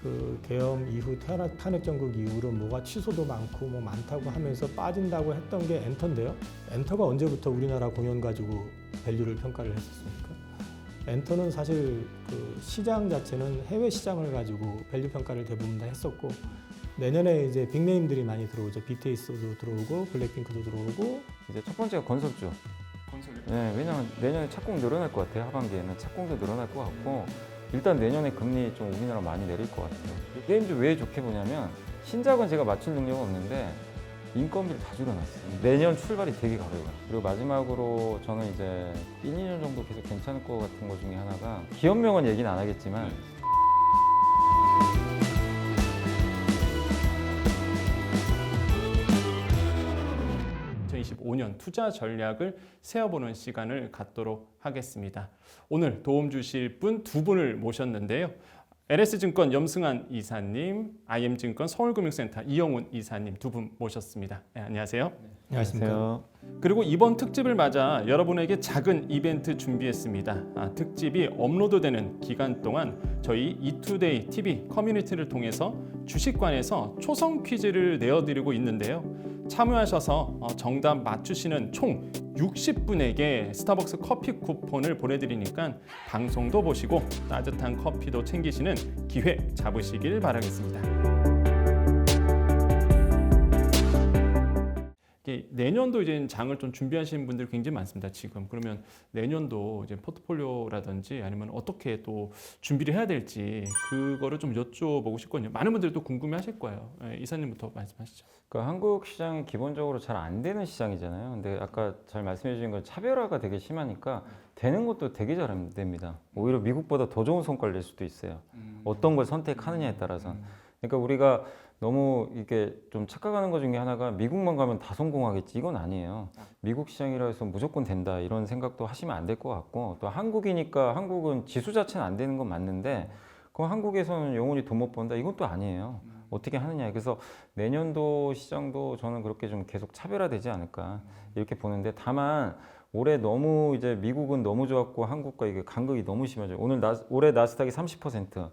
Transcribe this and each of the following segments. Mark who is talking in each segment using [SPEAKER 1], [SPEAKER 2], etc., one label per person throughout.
[SPEAKER 1] 그 계엄 이후 탄핵 정국 이후로 뭐가 취소도 많고 뭐 많다고 하면서 빠진다고 했던 게 엔터인데요. 엔터가 언제부터 우리나라 공연 가지고 밸류를 평가를 했었습니까? 엔터는 사실 그 시장 자체는 해외 시장을 가지고 밸류 평가를 대부분 다 했었고, 내년에 이제 빅네임들이 많이 들어오죠. BTS도 들어오고 블랙핑크도 들어오고.
[SPEAKER 2] 이제 첫 번째가 건설주. 네, 왜냐면 내년에 착공 늘어날 것 같아요. 하반기에는 착공도 늘어날 것 같고, 일단 내년에 금리 좀 우리나라 많이 내릴 것 같아요. 게임주 왜 좋게 보냐면 신작은 제가 맞출 능력은 없는데 인건비를 다 줄여놨어요. 내년 출발이 되게 가벼워요. 그리고 마지막으로 저는 이제 1, 2년 정도 계속 괜찮을 것 같은 것 중에 하나가, 기업명은 얘기는 안 하겠지만
[SPEAKER 3] 2025년 투자 전략을 세워보는 시간을 갖도록 하겠습니다. 오늘 도움 주실 분 두 분을 모셨는데요. LS증권 염승환 이사님, IM증권 서울금융센터 이영훈 이사님 두 분 모셨습니다. 네, 안녕하세요.
[SPEAKER 1] 안녕하십니까.
[SPEAKER 3] 그리고 이번 특집을 맞아 여러분에게 작은 이벤트 준비했습니다. 특집이 업로드되는 기간 동안 저희 이투데이 TV 커뮤니티를 통해서 주식관에서 초성 퀴즈를 내어드리고 있는데요. 참여하셔서 정답 맞추시는 총 60분에게 스타벅스 커피 쿠폰을 보내드리니까 방송도 보시고 따뜻한 커피도 챙기시는 기회 잡으시길 바라겠습니다. 내년도 이제 장을 좀 준비하시는 분들 굉장히 많습니다. 지금 그러면 내년도 이제 포트폴리오라든지 아니면 어떻게 또 준비를 해야 될지 그거를 좀 여쭤보고 싶거든요. 많은 분들이 또 궁금해하실 거예요. 이사님부터 말씀하시죠.
[SPEAKER 2] 그러니까 한국 시장은 기본적으로 잘 안 되는 시장이잖아요. 근데 아까 잘 말씀해 주신 건 차별화가 되게 심하니까 되는 것도 되게 잘 안 됩니다. 오히려 미국보다 더 좋은 성과를 낼 수도 있어요. 어떤 걸 선택하느냐에 따라서. 그러니까 우리가 너무 이게 좀 착각하는 것 중에 하나가 미국만 가면 다 성공하겠지, 이건 아니에요. 미국 시장이라 해서 무조건 된다 이런 생각도 하시면 안 될 것 같고, 또 한국이니까 한국은 지수 자체는 안 되는 건 맞는데 그럼 한국에서는 영원히 돈 못 번다, 이건 또 아니에요. 어떻게 하느냐. 그래서 내년도 시장도 저는 그렇게 좀 계속 차별화되지 않을까 이렇게 보는데, 다만 올해 너무 이제 미국은 너무 좋았고 한국과 이게 간극이 너무 심하죠. 올해 나스닥이 30%,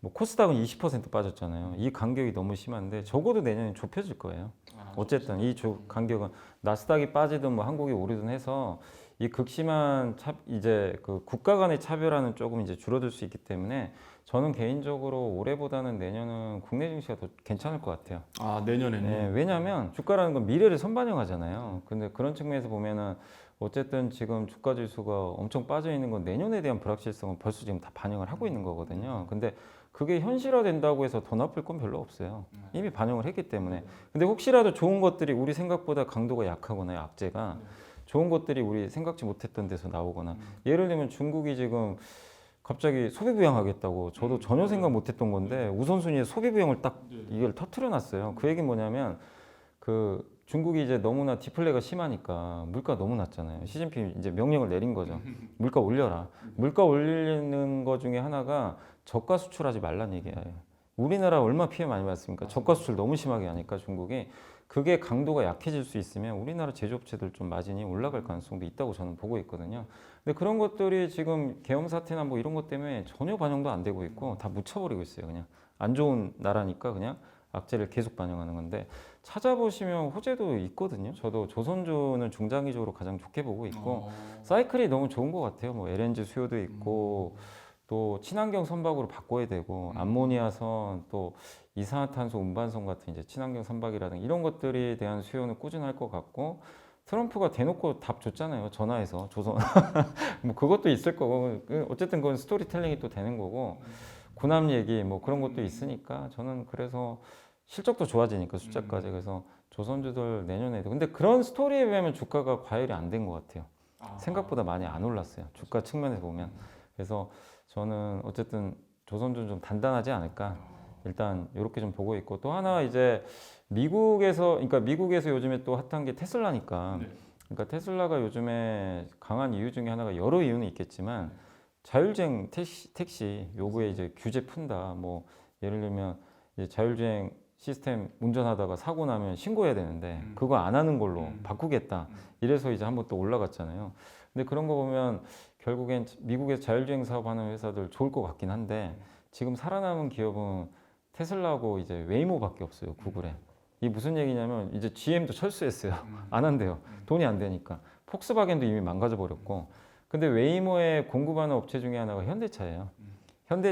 [SPEAKER 2] 뭐 코스닥은 20% 빠졌잖아요. 이 간격이 너무 심한데 적어도 내년에 좁혀질 거예요. 어쨌든 이 간격은 나스닥이 빠지든 뭐 한국이 오르든 해서 이 극심한 이제 그 국가 간의 차별화는 조금 이제 줄어들 수 있기 때문에 저는 개인적으로 올해보다는 내년은 국내 증시가 더 괜찮을 것 같아요.
[SPEAKER 3] 아, 내년에는?
[SPEAKER 2] 네, 왜냐하면 주가라는 건 미래를 선반영하잖아요. 근데 그런 측면에서 보면은 어쨌든 지금 주가 지수가 엄청 빠져 있는 건 내년에 대한 불확실성은 벌써 지금 다 반영을 하고 있는 거거든요. 근데 그게 현실화된다고 해서 더 나쁠 건 별로 없어요. 이미 반영을 했기 때문에. 근데 혹시라도 좋은 것들이 우리 생각보다 강도가 약하거나 악재가 좋은 것들이 우리 생각지 못했던 데서 나오거나, 예를 들면 중국이 지금 갑자기 소비부양하겠다고, 저도 전혀 생각 못했던 건데 우선순위에 소비부양을 딱 이걸 터트려 놨어요. 그 얘기는 뭐냐면 그 중국이 이제 너무나 디플레가 심하니까 물가 너무 낮잖아요. 시진핑이 이제 명령을 내린 거죠. 물가 올려라. 물가 올리는 거 중에 하나가 저가 수출하지 말란 얘기예요. 우리나라 얼마 피해 많이 받습니까? 저가 수출 너무 심하게 하니까 중국이. 그게 강도가 약해질 수 있으면 우리나라 제조업체들 좀 마진이 올라갈 가능성도 있다고 저는 보고 있거든요. 근데 그런 것들이 지금 계엄 사태나 뭐 이런 것 때문에 전혀 반영도 안 되고 있고 다 묻혀버리고 있어요. 그냥 안 좋은 나라니까 그냥 악재를 계속 반영하는 건데, 찾아보시면 호재도 있거든요. 저도 조선주는 중장기적으로 가장 좋게 보고 있고 사이클이 너무 좋은 것 같아요. 뭐 LNG 수요도 있고 또 친환경 선박으로 바꿔야 되고, 암모니아선 또 이산화탄소 운반선 같은 이제 친환경 선박이라든가 이런 것들에 대한 수요는 꾸준할 것 같고, 트럼프가 대놓고 답 줬잖아요. 전화해서 조선 뭐 그것도 있을 거고, 어쨌든 그건 스토리텔링이 또 되는 거고, 군함 얘기 뭐 그런 것도 있으니까 저는 그래서 실적도 좋아지니까 숫자까지. 그래서 조선주들 내년에도. 근데 그런 스토리에 비하면 주가가 과열이 안 된 것 같아요. 생각보다 많이 안 올랐어요. 주가 측면에서 보면. 그래서 저는 어쨌든 조선주는 좀 단단하지 않을까. 일단 이렇게 좀 보고 있고, 또 하나 이제 미국에서 요즘에 또 핫한 게 테슬라니까. 그러니까 테슬라가 요즘에 강한 이유 중에 하나가, 여러 이유는 있겠지만 자율주행 택시 요구에 이제 규제 푼다. 뭐 예를 들면 이제 자율주행 시스템 운전하다가 사고 나면 신고해야 되는데 그거 안 하는 걸로 바꾸겠다. 이래서 이제 한번 또 올라갔잖아요. 근데 그런 거 보면 결국엔 미국에서 자율주행 사업하는 회사들 좋을 것 같긴 한데, 지금 살아남은 기업은 테슬라하고 이제 웨이모밖에 없어요. 구글에. 이게 무슨 얘기냐면 이제 GM도 철수했어요. 안 한대요. 돈이 안 되니까. 폭스바겐도 이미 망가져 버렸고. 근데 웨이모에 공급하는 업체 중에 하나가 현대차예요.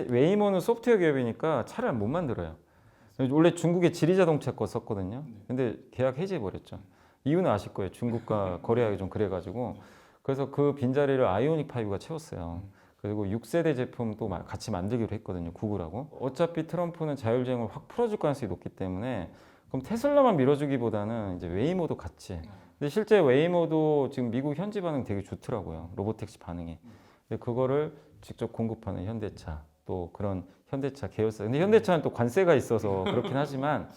[SPEAKER 2] 웨이모는 소프트웨어 기업이니까 차를 못 만들어요. 원래 중국에 지리자동차 거 썼거든요. 근데 계약 해지해 버렸죠. 이유는 아실 거예요. 중국과 거래하기 좀 그래가지고. 그래서 그 빈자리를 아이오닉 5가 채웠어요. 그리고 6세대 제품도 같이 만들기로 했거든요. 구글하고. 어차피 트럼프는 자율주행을 확 풀어줄 가능성이 높기 때문에 그럼 테슬라만 밀어주기보다는 이제 웨이모도 같이. 근데 실제 웨이모도 지금 미국 현지 반응 되게 좋더라고요. 로보택시 반응이. 근데 그거를 직접 공급하는 현대차 또 그런 현대차 계열사. 근데 현대차는 또 관세가 있어서 그렇긴 하지만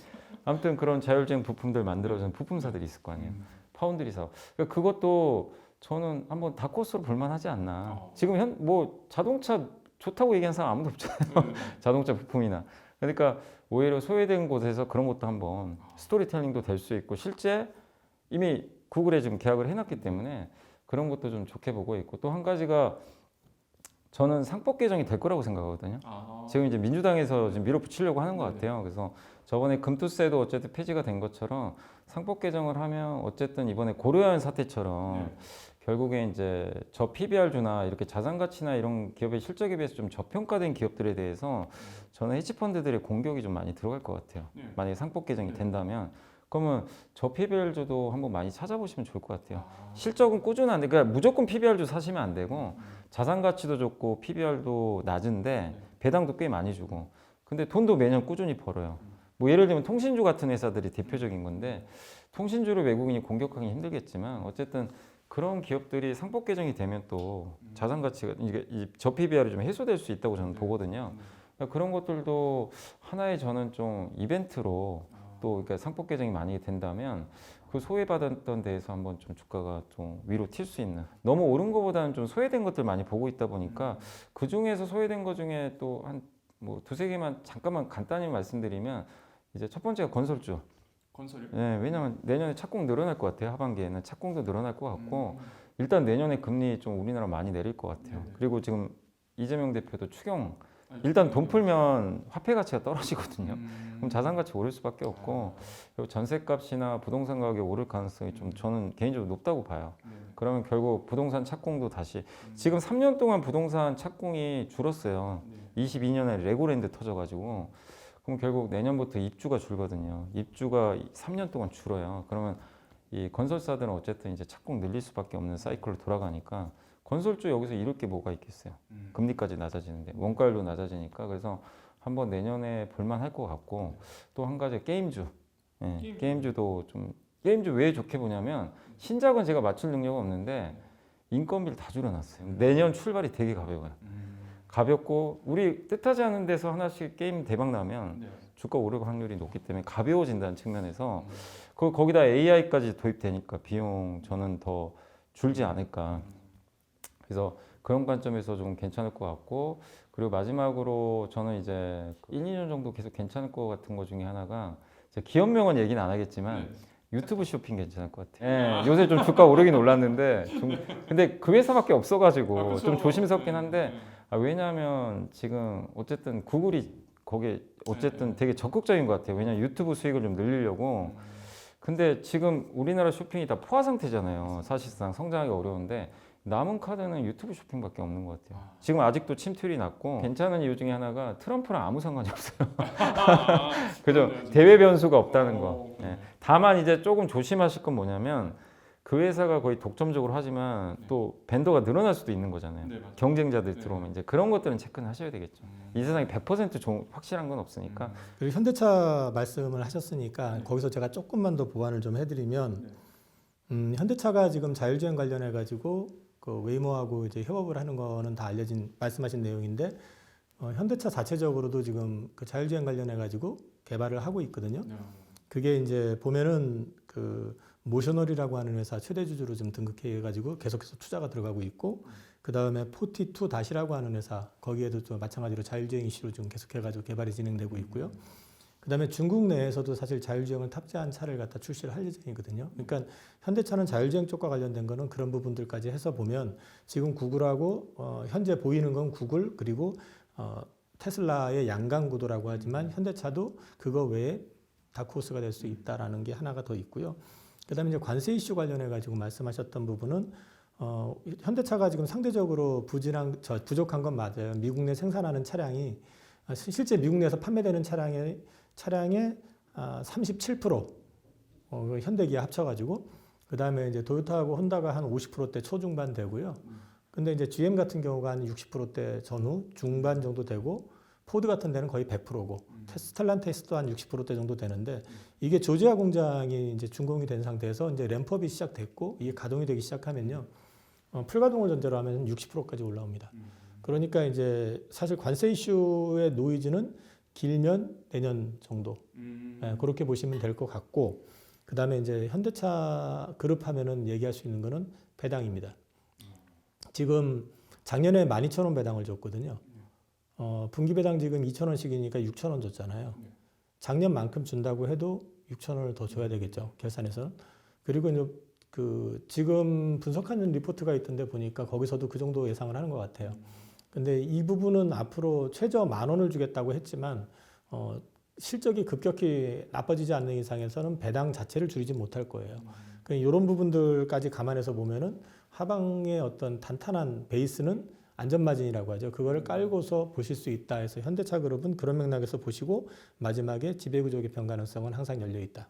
[SPEAKER 2] 아무튼 그런 자율주행 부품들 만들어주는 부품사들이 있을 거 아니에요. 파운드리 사업. 그러니까 그것도 저는 한번 다코스로 볼만하지 않나. 지금 뭐 자동차 좋다고 얘기하는 사람 아무도 없잖아요. 자동차 부품이나. 그러니까 오히려 소외된 곳에서 그런 것도 한번 스토리텔링도 될 수 있고 실제 이미 구글에 지금 계약을 해놨기 때문에 그런 것도 좀 좋게 보고 있고 또 한 가지가 저는 상법 개정이 될 거라고 생각하거든요. 지금 이제 민주당에서 지금 밀어붙이려고 하는 것 같아요. 그래서 저번에 금투세도 어쨌든 폐지가 된 것처럼 상법 개정을 하면 어쨌든 이번에 고려한 사태처럼 결국에 이제 저 PBR주나 이렇게 자산 가치나 이런 기업의 실적에 비해서 좀 저평가된 기업들에 대해서 저는 헤지펀드들의 공격이 좀 많이 들어갈 것 같아요. 만약에 상법 개정이 된다면. 그러면 저 PBR주도 한번 많이 찾아보시면 좋을 것 같아요. 실적은 꾸준한데, 그러니까 무조건 PBR주 사시면 안 되고 자산 가치도 좋고 PBR도 낮은데 배당도 꽤 많이 주고, 근데 돈도 매년 꾸준히 벌어요. 뭐 예를 들면 통신주 같은 회사들이 대표적인 건데 통신주를 외국인이 공격하기 힘들겠지만 어쨌든 그런 기업들이 상법 개정이 되면 또 자산 가치가 이게 저 PBR이 좀 해소될 수 있다고 저는 보거든요. 그러니까 그런 것들도 하나의 저는 좀 이벤트로 또 그러니까 상법 개정이 많이 된다면 그 소외받았던 데에서 한번 좀 주가가 좀 위로 튈 수 있는, 너무 오른 것보다는 좀 소외된 것들 많이 보고 있다 보니까 그 중에서 소외된 것 중에 또 한 뭐 두세 개만 잠깐만 간단히 말씀드리면 이제 첫 번째가 건설주.
[SPEAKER 3] 건설이요?
[SPEAKER 2] 네, 왜냐하면 내년에 착공 늘어날 것 같아요. 하반기에는 착공도 늘어날 것 같고 일단 내년에 금리 좀 우리나라 많이 내릴 것 같아요. 그리고 지금 이재명 대표도 추경 일단 돈 풀면 화폐 가치가 떨어지거든요. 그럼 자산 가치 오를 수밖에 없고 그리고 전세값이나 부동산 가격이 오를 가능성이 좀 저는 개인적으로 높다고 봐요. 그러면 결국 부동산 착공도 다시 지금 3년 동안 부동산 착공이 줄었어요. 22년에 레고랜드 터져가지고 그럼 결국 내년부터 입주가 줄거든요. 입주가 3년 동안 줄어요. 그러면 이 건설사들은 어쨌든 이제 착공 늘릴 수밖에 없는 사이클로 돌아가니까 건설주 여기서 잃을 게 뭐가 있겠어요. 금리까지 낮아지는데 원가율도 낮아지니까 그래서 한번 내년에 볼만할 것 같고 또 한 가지 게임주. 예, 게임주도 좀 게임주 왜 좋게 보냐면 신작은 제가 맞출 능력은 없는데 인건비를 다 줄여놨어요. 내년 출발이 되게 가벼워요. 가볍고 우리 뜻하지 않은 데서 하나씩 게임 대박 나면 주가 오를 확률이 높기 때문에 가벼워진다는 측면에서 거기다 AI까지 도입되니까 비용 저는 더 줄지 않을까. 그래서 그런 관점에서 좀 괜찮을 것 같고 그리고 마지막으로 저는 이제 1, 2년 정도 계속 괜찮을 것 같은 것 중에 하나가 기업명은 얘기는 안 하겠지만 유튜브 쇼핑 괜찮을 것 같아요. 예, 요새 좀 주가 오르긴 올랐는데 근데 그 회사밖에 없어가지고 좀 조심스럽긴 한데 왜냐하면 지금 어쨌든 구글이 거기에 어쨌든 되게 적극적인 것 같아요. 왜냐하면 유튜브 수익을 좀 늘리려고. 근데 지금 우리나라 쇼핑이 다 포화 상태잖아요. 사실상 성장하기 어려운데 남은 카드는 유튜브 쇼핑밖에 없는 것 같아요. 지금 아직도 침투율이 낮고 괜찮은 이유 중에 하나가 트럼프랑 아무 상관이 없어요. 그죠? 대외 변수가 없다는 거. 네. 다만 이제 조금 조심하실 건 뭐냐면 그 회사가 거의 독점적으로 하지만 또 벤더가 늘어날 수도 있는 거잖아요. 경쟁자들 들어오면 이제 그런 것들은 체크는 하셔야 되겠죠. 이 세상에 100% 확실한 건 없으니까.
[SPEAKER 1] 그리고 현대차 말씀을 하셨으니까 거기서 제가 조금만 더 보완을 좀 해드리면 현대차가 지금 자율주행 관련해 가지고 그 웨이모하고 이제 협업을 하는 거는 다 말씀하신 내용인데 현대차 자체적으로도 지금 그 자율주행 관련해 가지고 개발을 하고 있거든요. 그게 이제 보면은 그 모셔널이라고 하는 회사 최대 주주로 좀 등극해 가지고 계속해서 투자가 들어가고 있고 그 다음에 42-라고 하는 회사 거기에도 좀 마찬가지로 자율주행 이슈로 좀 계속해 가지고 개발이 진행되고 있고요. 그 다음에 중국 내에서도 사실 자율주행을 탑재한 차를 갖다 출시를 할 예정이거든요. 그러니까 현대차는 자율주행 쪽과 관련된 거는 그런 부분들까지 해서 보면 지금 구글하고 현재 보이는 건 구글 그리고 테슬라의 양강 구도라고 하지만 현대차도 그거 외에 다크호스가 될 수 있다라는 게 하나가 더 있고요. 그다음에 이제 관세 이슈 관련해 가지고 말씀하셨던 부분은 현대차가 지금 상대적으로 부족한 건 맞아요. 미국 내 생산하는 차량이 실제 미국 내에서 판매되는 차량의 37% 현대기아 합쳐가지고 그 다음에 이제 도요타하고 혼다가 한 50%대 초중반 되고요. 근데 이제 GM 같은 경우가 한 60%대 전후 중반 정도 되고 포드 같은 데는 거의 100%고 스텔란티스도 한 60%대 정도 되는데 이게 조지아 공장이 이제 준공이 된 상태에서 이제 램프업이 시작됐고 이게 가동이 되기 시작하면요. 풀가동을 전제로 하면 60%까지 올라옵니다. 그러니까 이제 사실 관세 이슈의 노이즈는 길면 내년 정도 그렇게 보시면 될 것 같고 그 다음에 이제 현대차 그룹 하면은 얘기할 수 있는 거는 배당입니다. 지금 작년에 12,000원 배당을 줬거든요. 분기 배당 지금 2,000원씩이니까 6,000원 줬잖아요. 작년만큼 준다고 해도 6,000원을 더 줘야 되겠죠. 결산해서. 그리고 이제 지금 분석하는 리포트가 있던데 보니까 거기서도 그 정도 예상을 하는 것 같아요. 근데 이 부분은 앞으로 최저 10,000원을 주겠다고 했지만 실적이 급격히 나빠지지 않는 이상에서는 배당 자체를 줄이지 못할 거예요. 그러니까 이런 부분들까지 감안해서 보면은 하방의 어떤 탄탄한 베이스는 안전마진이라고 하죠. 그거를 깔고서 보실 수 있다 해서 현대차 그룹은 그런 맥락에서 보시고 마지막에 지배구조 개편 가능성은 항상 열려 있다.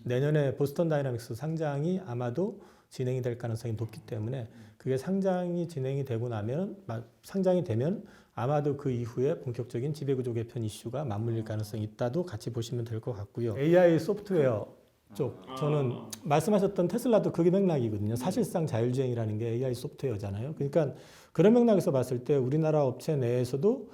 [SPEAKER 1] 내년에 보스턴 다이나믹스 상장이 아마도 진행이 될 가능성이 높기 때문에 그게 상장이 진행이 되고 나면 상장이 되면 아마도 그 이후에 본격적인 지배구조 개편 이슈가 맞물릴 가능성이 있다도 같이 보시면 될 것 같고요. AI 소프트웨어 쪽 저는 말씀하셨던 테슬라도 그게 맥락이거든요. 사실상 자율주행이라는 게 AI 소프트웨어잖아요. 그러니까 그런 맥락에서 봤을 때 우리나라 업체 내에서도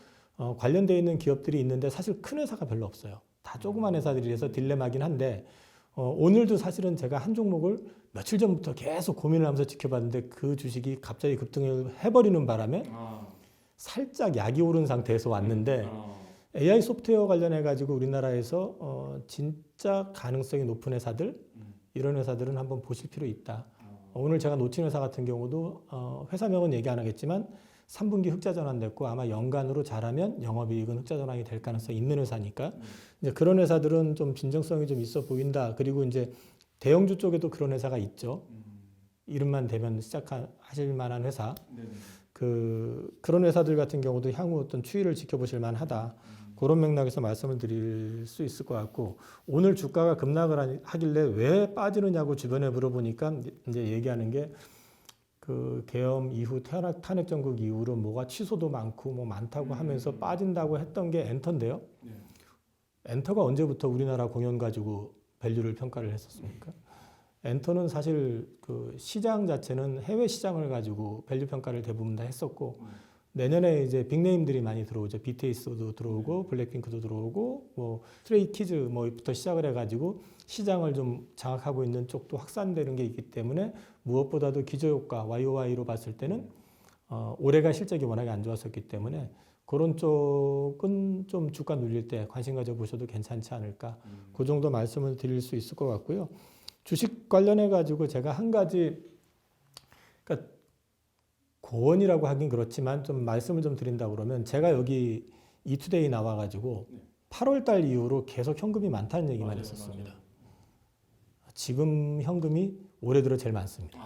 [SPEAKER 1] 관련되어 있는 기업들이 있는데 사실 큰 회사가 별로 없어요. 다 조그만 회사들이라서 딜레마긴 한데 오늘도 사실은 제가 한 종목을 며칠 전부터 계속 고민을 하면서 지켜봤는데 그 주식이 갑자기 급등을 해버리는 바람에 살짝 약이 오른 상태에서 왔는데 AI 소프트웨어 관련해 가지고 우리나라에서 진짜 가능성이 높은 회사들 이런 회사들은 한번 보실 필요 있다. 오늘 제가 놓친 회사 같은 경우도 회사명은 얘기 안 하겠지만 3분기 흑자 전환됐고 아마 연간으로 잘하면 영업이익은 흑자 전환이 될 가능성이 있는 회사니까 이제 그런 회사들은 좀 진정성이 좀 있어 보인다. 그리고 이제 대형주 쪽에도 그런 회사가 있죠. 이름만 대면 시작하실 만한 회사. 그런 회사들 같은 경우도 향후 어떤 추이를 지켜보실 만하다. 그런 맥락에서 말씀을 드릴 수 있을 것 같고 오늘 주가가 급락을 하길래 왜 빠지느냐고 주변에 물어보니까 이제 얘기하는 게 그 계엄 이후 탄핵 정국 이후로 뭐가 취소도 많고 뭐 많다고 하면서 빠진다고 했던 게 엔터인데요. 엔터가 언제부터 우리나라 공연 가지고 밸류를 평가를 했었습니까? 엔터는 사실 그 시장 자체는 해외 시장을 가지고 밸류 평가를 대부분 다 했었고 내년에 이제 빅네임들이 많이 들어오죠. BTS도 들어오고 블랙핑크도 들어오고 뭐 스트레이키즈 뭐부터 시작을 해가지고 시장을 좀 장악하고 있는 쪽도 확산되는 게 있기 때문에 무엇보다도 기저효과 YOY로 봤을 때는 올해가 실적이 워낙에 안 좋았었기 때문에 그런 쪽은 좀 주가 눌릴 때 관심 가져보셔도 괜찮지 않을까. 그 정도 말씀을 드릴 수 있을 것 같고요. 주식 관련해 가지고 제가 한 가지 그러니까 고언이라고 하긴 그렇지만 좀 말씀을 좀 드린다고 그러면 제가 여기 이투데이 나와가지고 8월 달 이후로 계속 현금이 많다는 얘기만 했었습니다. 지금 현금이 올해 들어 제일 많습니다.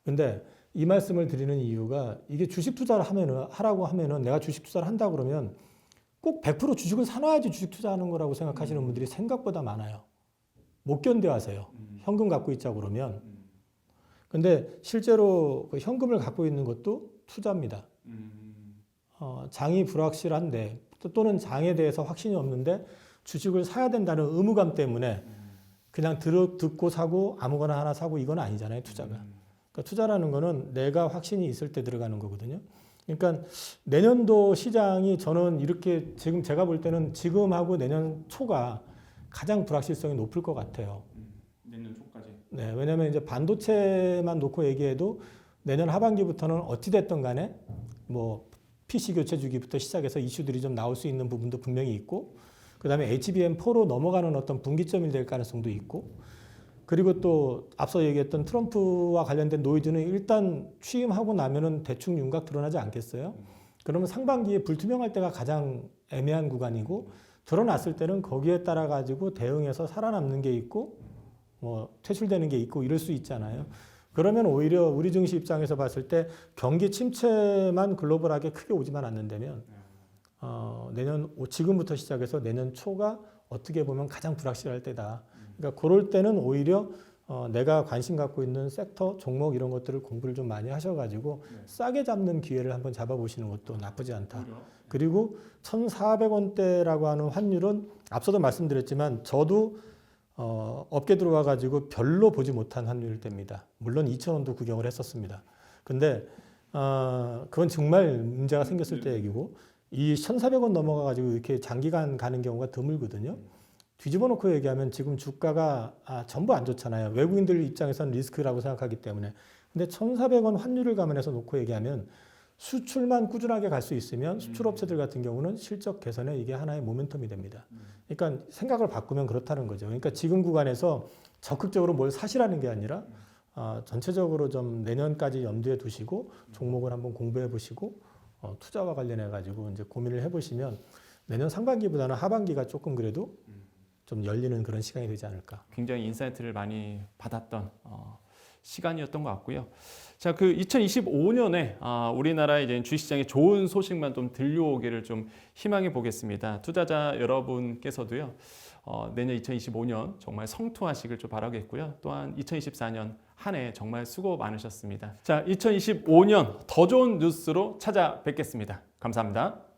[SPEAKER 1] 근데 이 말씀을 드리는 이유가 이게 주식 투자를 하라고 하면은 내가 주식 투자를 한다 그러면 꼭 100% 주식을 사놔야지 주식 투자하는 거라고 생각하시는 분들이 생각보다 많아요. 못 견뎌하세요. 현금 갖고 있자고 그러면. 근데 실제로 그 현금을 갖고 있는 것도 투자입니다. 장이 불확실한데 또는 장에 대해서 확신이 없는데 주식을 사야 된다는 의무감 때문에 그냥 듣고 사고 아무거나 하나 사고 이건 아니잖아요. 투자가. 그러니까 투자라는 거는 내가 확신이 있을 때 들어가는 거거든요. 그러니까 내년도 시장이 저는 이렇게 지금 제가 볼 때는 지금하고 내년 초가 가장 불확실성이 높을 것 같아요.
[SPEAKER 3] 내년 초까지.
[SPEAKER 1] 네, 왜냐하면 이제 반도체만 놓고 얘기해도 내년 하반기부터는 어찌 됐든 간에 뭐 PC 교체 주기부터 시작해서 이슈들이 좀 나올 수 있는 부분도 분명히 있고 그다음에 HBM4로 넘어가는 어떤 분기점이 될 가능성도 있고 그리고 또 앞서 얘기했던 트럼프와 관련된 노이즈는 일단 취임하고 나면은 대충 윤곽 드러나지 않겠어요? 그러면 상반기에 불투명할 때가 가장 애매한 구간이고 드러났을 때는 거기에 따라 가지고 대응해서 살아남는 게 있고 뭐 퇴출되는 게 있고 이럴 수 있잖아요. 그러면 오히려 우리 증시 입장에서 봤을 때 경기 침체만 글로벌하게 크게 오지만 않는다면 지금부터 시작해서 내년 초가 어떻게 보면 가장 불확실할 때다. 그러니까 그럴 때는 오히려 내가 관심 갖고 있는 섹터, 종목 이런 것들을 공부를 좀 많이 하셔가지고 싸게 잡는 기회를 한번 잡아보시는 것도 나쁘지 않다. 그리고 1,400원대라고 하는 환율은 앞서도 말씀드렸지만 저도 업계 들어와가지고 별로 보지 못한 환율대입니다. 물론 2,000원도 구경을 했었습니다. 근데 그건 정말 문제가 생겼을 때 얘기고 이 1,400원 넘어가가지고 이렇게 장기간 가는 경우가 드물거든요. 뒤집어 놓고 얘기하면 지금 주가가 전부 안 좋잖아요. 외국인들 입장에서는 리스크라고 생각하기 때문에. 근데 1,400원 환율을 감안해서 놓고 얘기하면 수출만 꾸준하게 갈 수 있으면 수출업체들 같은 경우는 실적 개선에 이게 하나의 모멘텀이 됩니다. 그러니까 생각을 바꾸면 그렇다는 거죠. 그러니까 지금 구간에서 적극적으로 뭘 사시라는 게 아니라 전체적으로 좀 내년까지 염두에 두시고 종목을 한번 공부해 보시고 투자와 관련해 가지고 이제 고민을 해보시면 내년 상반기보다는 하반기가 조금 그래도 좀 열리는 그런 시간이 되지 않을까.
[SPEAKER 3] 굉장히 인사이트를 많이 받았던 시간이었던 것 같고요. 자, 그 2025년에 우리나라 이제 주식시장에 좋은 소식만 좀 들려오기를 좀 희망해 보겠습니다. 투자자 여러분께서도요. 내년 2025년 정말 성투하시길 좀 바라겠고요. 또한 2024년 한 해 정말 수고 많으셨습니다. 자, 2025년 더 좋은 뉴스로 찾아뵙겠습니다. 감사합니다.